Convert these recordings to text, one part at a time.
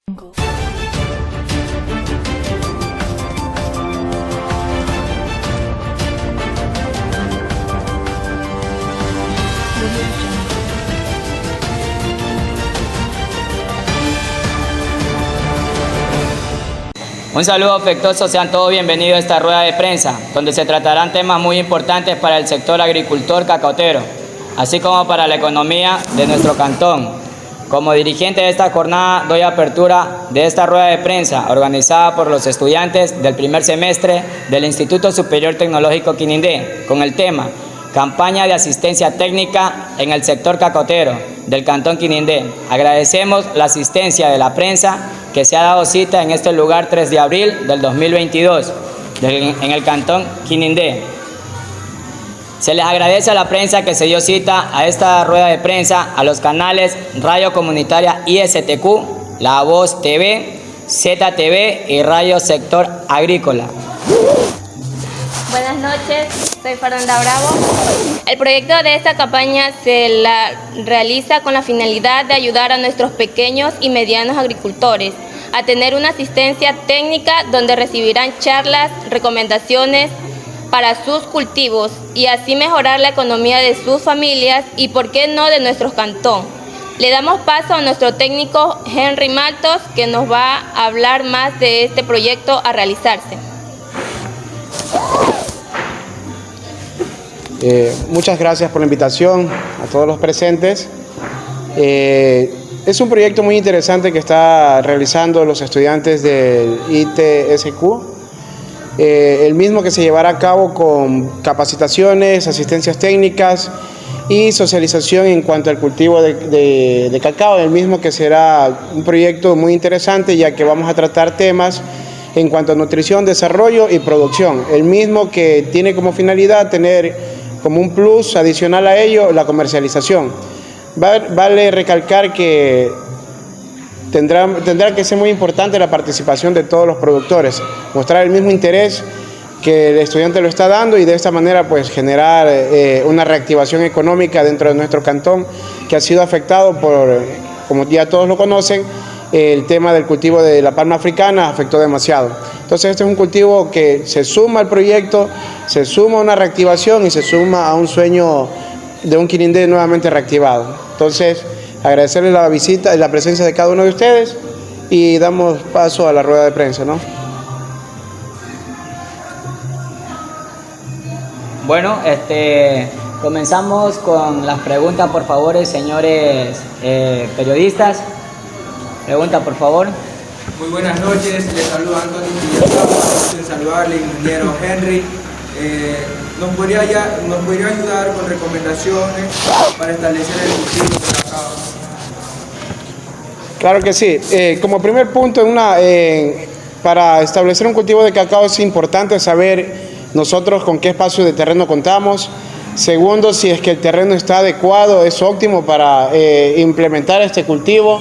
Un saludo afectuoso, sean todos bienvenidos a esta rueda de prensa, donde se tratarán temas muy importantes para el sector agricultor cacautero, así como para la economía de nuestro cantón. Como dirigente de esta jornada, doy apertura de esta rueda de prensa organizada por los estudiantes del primer semestre del Instituto Superior Tecnológico Quinindé, con el tema Campaña de asistencia técnica en el sector cacautero del Cantón Quinindé. Agradecemos la asistencia de la prensa que se ha dado cita en este lugar 3 de abril del 2022 en el Cantón Quinindé. Se les agradece a la prensa que se dio cita a esta rueda de prensa, a los canales Radio Comunitaria ISTQ, La Voz TV, ZTV y Radio Sector Agrícola. Buenas noches, soy Fernanda Bravo. El proyecto de esta campaña se la realiza con la finalidad de ayudar a nuestros pequeños y medianos agricultores a tener una asistencia técnica donde recibirán charlas, recomendaciones para sus cultivos y así mejorar la economía de sus familias y, por qué no, de nuestro cantón. Le damos paso a nuestro técnico Henry Maltos, que nos va a hablar más de este proyecto a realizarse. Muchas gracias por la invitación a todos los presentes. Es un proyecto muy interesante que está realizando los estudiantes del ITSQ, el mismo que se llevará a cabo con capacitaciones, asistencias técnicas y socialización en cuanto al cultivo de cacao, el mismo que será un proyecto muy interesante, ya que vamos a tratar temas en cuanto a nutrición, desarrollo y producción, el mismo que tiene como finalidad tener como un plus adicional a ello la comercialización. Vale recalcar que tendrá que ser muy importante la participación de todos los productores, mostrar el mismo interés que el estudiante lo está dando y de esta manera pues generar una reactivación económica dentro de nuestro cantón, que ha sido afectado por, como ya todos lo conocen, el tema del cultivo de la palma africana afectó demasiado. Entonces este es un cultivo que se suma al proyecto, se suma a una reactivación y se suma a un sueño de un Quinindé nuevamente reactivado. Entonces agradecerles la visita y la presencia de cada uno de ustedes y damos paso a la rueda de prensa, ¿no? Bueno, comenzamos con las preguntas, por favor, señores periodistas. Pregunta, por favor. Muy buenas noches, les saluda Antonio Villalobos, les saluda al ingeniero Henry. ¿Nos podría ayudar con recomendaciones para establecer el cultivo de cacao? Claro que sí. Como primer punto, para establecer un cultivo de cacao es importante saber nosotros con qué espacio de terreno contamos. Segundo, si es que el terreno está adecuado, es óptimo para implementar este cultivo.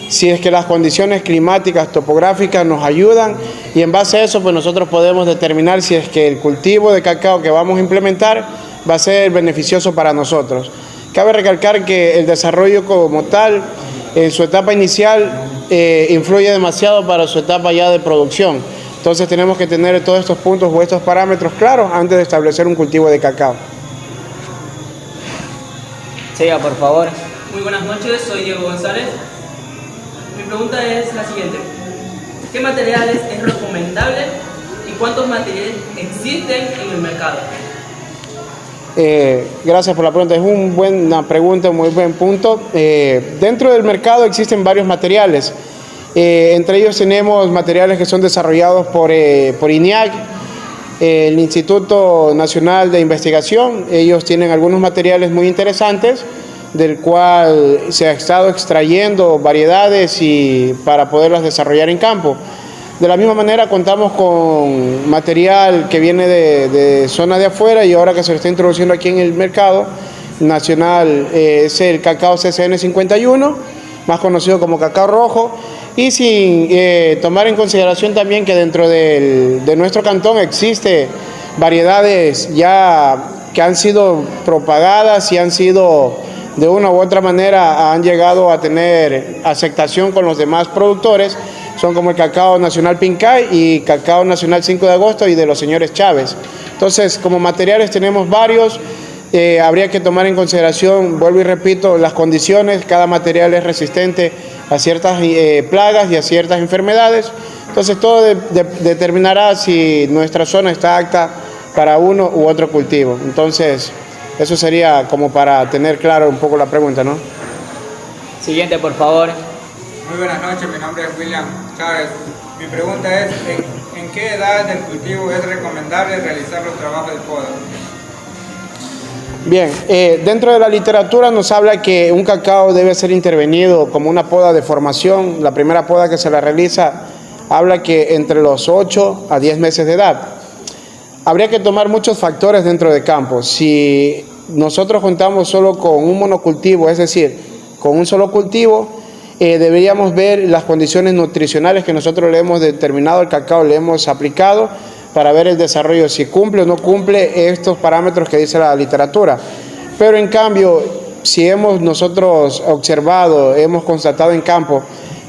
Si es que las condiciones climáticas, topográficas nos ayudan, y en base a eso pues nosotros podemos determinar si es que el cultivo de cacao que vamos a implementar va a ser beneficioso para nosotros. Cabe recalcar que el desarrollo como tal, en su etapa inicial, influye demasiado para su etapa ya de producción. Entonces tenemos que tener todos estos puntos o estos parámetros claros antes de establecer un cultivo de cacao. Siga, por favor. Muy buenas noches, soy Diego González. Mi pregunta es la siguiente: ¿qué materiales es recomendable y cuántos materiales existen en el mercado? Gracias por la pregunta, es una pregunta, un muy buen punto. Dentro del mercado existen varios materiales, entre ellos tenemos materiales que son desarrollados por INIAC, el Instituto Nacional de Investigación. Ellos tienen algunos materiales muy interesantes, del cual se ha estado extrayendo variedades para poderlas desarrollar en campo. De la misma manera contamos con material que viene de zonas de afuera y ahora que se lo está introduciendo aquí en el mercado nacional, es el cacao CCN 51, más conocido como cacao rojo, y sin tomar en consideración también que dentro de nuestro cantón existe variedades ya que han sido propagadas y han sido de una u otra manera han llegado a tener aceptación con los demás productores. Son como el Cacao Nacional Pincay y Cacao Nacional 5 de Agosto y de los señores Chávez. Entonces, como materiales tenemos varios. Habría que tomar en consideración, vuelvo y repito, las condiciones. Cada material es resistente a ciertas plagas y a ciertas enfermedades. Entonces todo determinará si nuestra zona está apta para uno u otro cultivo. Entonces eso sería como para tener claro un poco la pregunta, ¿no? Siguiente, por favor. Muy buenas noches, mi nombre es William Chávez. Mi pregunta es, ¿en qué edad del cultivo es recomendable realizar los trabajos de poda? Bien, dentro de la literatura nos habla que un cacao debe ser intervenido como una poda de formación. La primera poda que se la realiza habla que entre los 8 a 10 meses de edad. Habría que tomar muchos factores dentro de campo. Si nosotros contamos solo con un monocultivo, es decir, con un solo cultivo, deberíamos ver las condiciones nutricionales que nosotros le hemos determinado al cacao, le hemos aplicado, para ver el desarrollo, si cumple o no cumple estos parámetros que dice la literatura. Pero en cambio, si hemos nosotros observado, hemos constatado en campo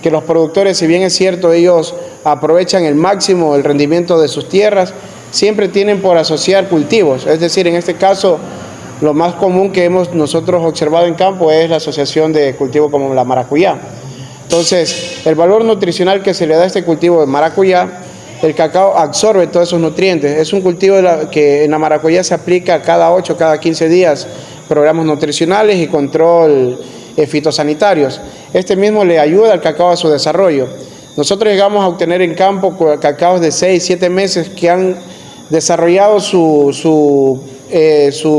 que los productores, si bien es cierto, ellos aprovechan el máximo el rendimiento de sus tierras, siempre tienen por asociar cultivos. Es decir, en este caso, lo más común que hemos nosotros observado en campo es la asociación de cultivos como la maracuyá. Entonces, el valor nutricional que se le da a este cultivo de maracuyá, el cacao absorbe todos esos nutrientes. Es un cultivo que en la maracuyá se aplica cada 8, cada 15 días programas nutricionales y control fitosanitarios. Este mismo le ayuda al cacao a su desarrollo. Nosotros llegamos a obtener en campo cacaos de 6, 7 meses que han desarrollado su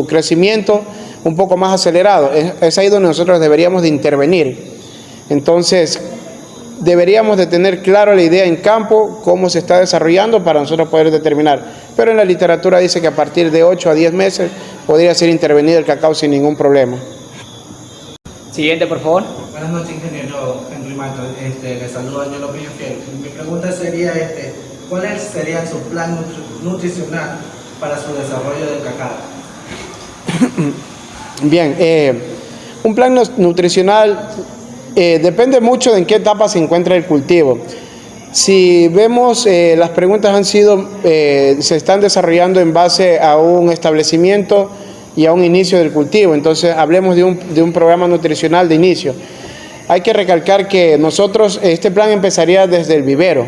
crecimiento un poco más acelerado. Es ahí donde nosotros deberíamos de intervenir. Entonces, deberíamos de tener claro la idea en campo, cómo se está desarrollando para nosotros poder determinar. Pero en la literatura dice que a partir de 8 a 10 meses podría ser intervenido el cacao sin ningún problema. Siguiente, por favor. Buenas noches, ingeniero Henry Mato. Le saludo a Angelo Peñafiel. Mi pregunta sería, ¿cuál sería su plan nutricional para su desarrollo del cacao? Bien, un plan nutricional depende mucho de en qué etapa se encuentra el cultivo. Si vemos, las preguntas han sido, se están desarrollando en base a un establecimiento y a un inicio del cultivo. Entonces, hablemos de un programa nutricional de inicio. Hay que recalcar que nosotros, este plan empezaría desde el vivero.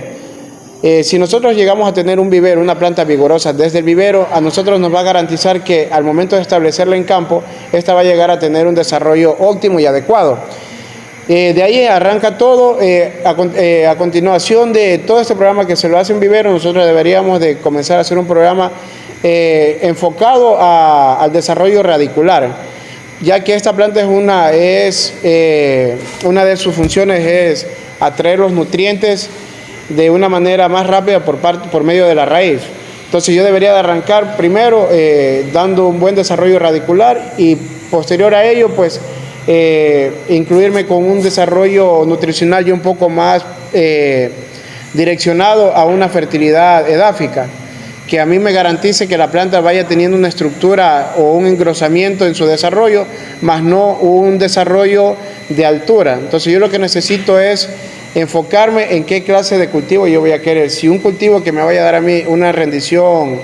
Si nosotros llegamos a tener un vivero, una planta vigorosa desde el vivero, a nosotros nos va a garantizar que al momento de establecerla en campo, esta va a llegar a tener un desarrollo óptimo y adecuado. De ahí arranca todo. A continuación de todo este programa que se lo hace en vivero, nosotros deberíamos de comenzar a hacer un programa enfocado al desarrollo radicular, ya que esta planta una de sus funciones es atraer los nutrientes de una manera más rápida por medio de la raíz. Entonces yo debería de arrancar primero dando un buen desarrollo radicular y posterior a ello pues incluirme con un desarrollo nutricional y un poco más direccionado a una fertilidad edáfica, que a mí me garantice que la planta vaya teniendo una estructura o un engrosamiento en su desarrollo, más no un desarrollo de altura. Entonces yo lo que necesito es enfocarme en qué clase de cultivo yo voy a querer, si un cultivo que me vaya a dar a mí una rendición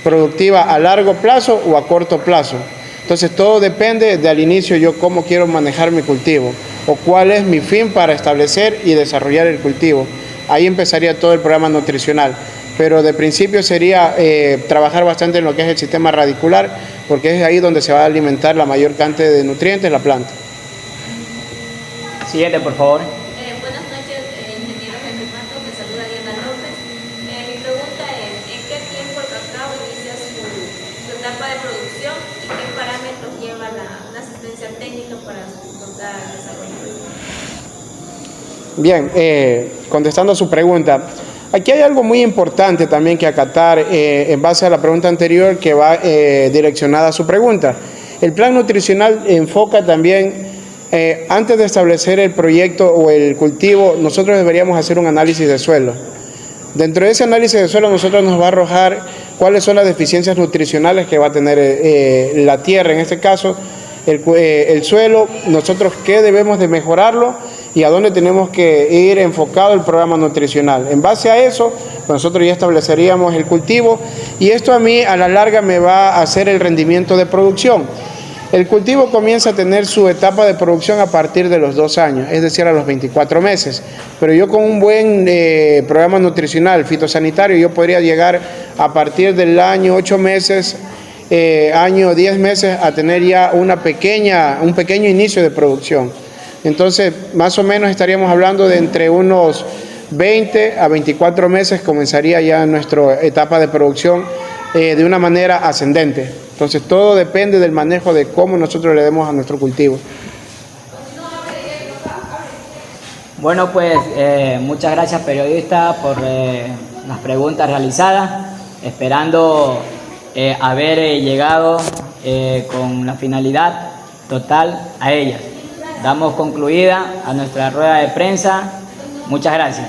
productiva a largo plazo o a corto plazo. Entonces todo depende de al inicio yo cómo quiero manejar mi cultivo o cuál es mi fin para establecer y desarrollar el cultivo. Ahí empezaría todo el programa nutricional, pero de principio sería trabajar bastante en lo que es el sistema radicular, porque es ahí donde se va a alimentar la mayor cantidad de nutrientes la planta. Siguiente, por favor. Buenas noches, ingeniero Henry Mato, te saluda Diana López. Mi pregunta es, ¿en qué tiempo el cacao inicia su etapa de producción y qué parámetros lleva la asistencia técnica para su total desarrollo? Bien, contestando a su pregunta, aquí hay algo muy importante también que acatar en base a la pregunta anterior que va direccionada a su pregunta. El plan nutricional enfoca también, antes de establecer el proyecto o el cultivo, nosotros deberíamos hacer un análisis de suelo. Dentro de ese análisis de suelo nosotros nos va a arrojar cuáles son las deficiencias nutricionales que va a tener la tierra, en este caso el suelo, nosotros qué debemos de mejorarlo y a dónde tenemos que ir enfocado el programa nutricional. En base a eso, nosotros ya estableceríamos el cultivo y esto a mí a la larga me va a hacer el rendimiento de producción. El cultivo comienza a tener su etapa de producción a partir de los 2 años, es decir, a los 24 meses. Pero yo con un buen programa nutricional, fitosanitario, yo podría llegar a partir del año 8 meses, año 10 meses, a tener ya un pequeño inicio de producción. Entonces, más o menos estaríamos hablando de entre unos 20 a 24 meses comenzaría ya nuestra etapa de producción de una manera ascendente. Entonces, todo depende del manejo de cómo nosotros le demos a nuestro cultivo. Bueno, pues muchas gracias, periodista, por las preguntas realizadas, esperando haber llegado con la finalidad total a ellas. Damos concluida a nuestra rueda de prensa. Muchas gracias.